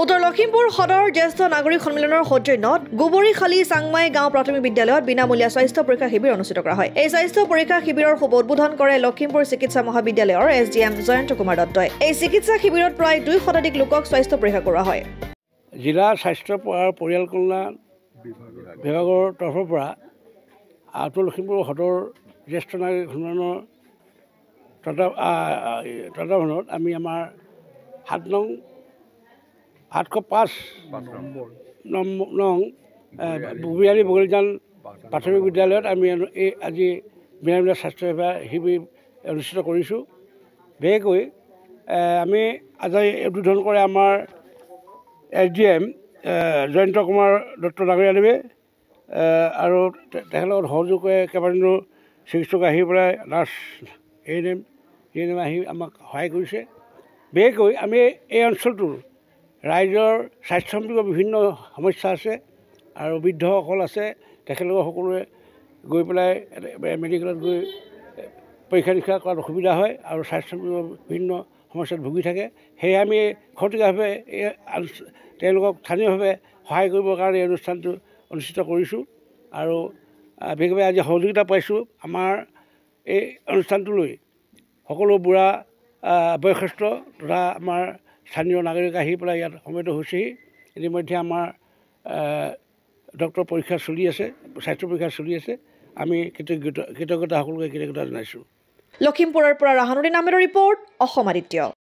উত্তৰ লখিমপুৰ সদৰ জ্যেষ্ঠ নাগৰিক সন্মিলনৰ সৌজন্যত গোবৰীখালী চাংমাই গাঁও প্ৰাথমিক বিদ্যালয়ত বিনামূলীয়া স্বাস্থ্য পৰীক্ষা শিবিৰ অনুষ্ঠিত কৰা হয়। এই স্বাস্থ্য পৰীক্ষা শিবিৰৰ শুভ উদ্বোধন কৰে লখিমপুৰ চিকিৎসা মহাবিদ্যালয়ৰ SDM জয়ন্ত কুমাৰ দত্তই। এই চিকিৎসা শিবিৰত প্ৰায় 2 শতাধিক লোকক স্বাস্থ্য পৰীক্ষা কৰা হয়। জিলা স্বাস্থ্য আৰু পৰিয়াল কল্যাণ বিভাগৰ তৰফৰ পৰা উত্তৰ লখিমপুৰ সদৰ জ্যেষ্ঠ নাগৰিক সন্মিলনৰ তত্বাৱধানত আমি আমাৰ 705 নং বুবিয়ালী বগলীজান প্ৰাথমিক বিদ্যালয়ত আমি আজি বিনামূলীয়া স্বাস্থ্য সেৱা শিবিৰ অনুষ্ঠিত কৰিছোঁ। বিশেষকৈ আমি আজি উদ্বোধন কৰে আমাৰ SDM জয়ন্ত কুমাৰ দত্ত ডাঙৰীয়াদেৱে আৰু তেখেতৰ সহযোগ কৰে কেইবাজনো চিকিৎসক আহি পেলাই নাৰ্ছ ANM আহি আমাক সহায় কৰিছে। বিশেষকৈ আমি এই অঞ্চলটোৰ ৰাইজৰ স্বাস্থ্য সম্পৰ্কীয় বিভিন্ন সমস্যা আছে আৰু বৃদ্ধসকল আছে, তেখেতলোকৰ সকলোৱে গৈ পেলাই মেডিকেলত গৈ পৰীক্ষা নিৰীক্ষা কৰাত অসুবিধা হয় আৰু স্বাস্থ্য বিভিন্ন সমস্যাত ভুগি থাকে। সেয়ে আমি ক্ষতিকাৰভাৱে তেওঁলোকক স্থানীয়ভাৱে সহায় কৰিবৰ কাৰণে এই অনুষ্ঠানটো অনুষ্ঠিত কৰিছোঁ আৰু বিশেষভাৱে আজি সহযোগিতা পাইছোঁ। আমাৰ এই অনুষ্ঠানটোলৈ সকলো বুঢ়া বয়সস্থ তথা আমাৰ স্থানীয় নাগৰিক আহি পেলাই ইয়াত সমবেত হৈছেহি। ইতিমধ্যে আমাৰ ডক্টৰ পৰীক্ষা চলি আছে, স্বাস্থ্য পৰীক্ষা চলি আছে। আমি কৃতজ্ঞতা সকলোকে কৃতজ্ঞতা জনাইছোঁ। লখিমপুৰৰ পৰা ৰাহানুদ্দিন আহমেদৰ ৰিপৰ্ট, অসম আদিত্য।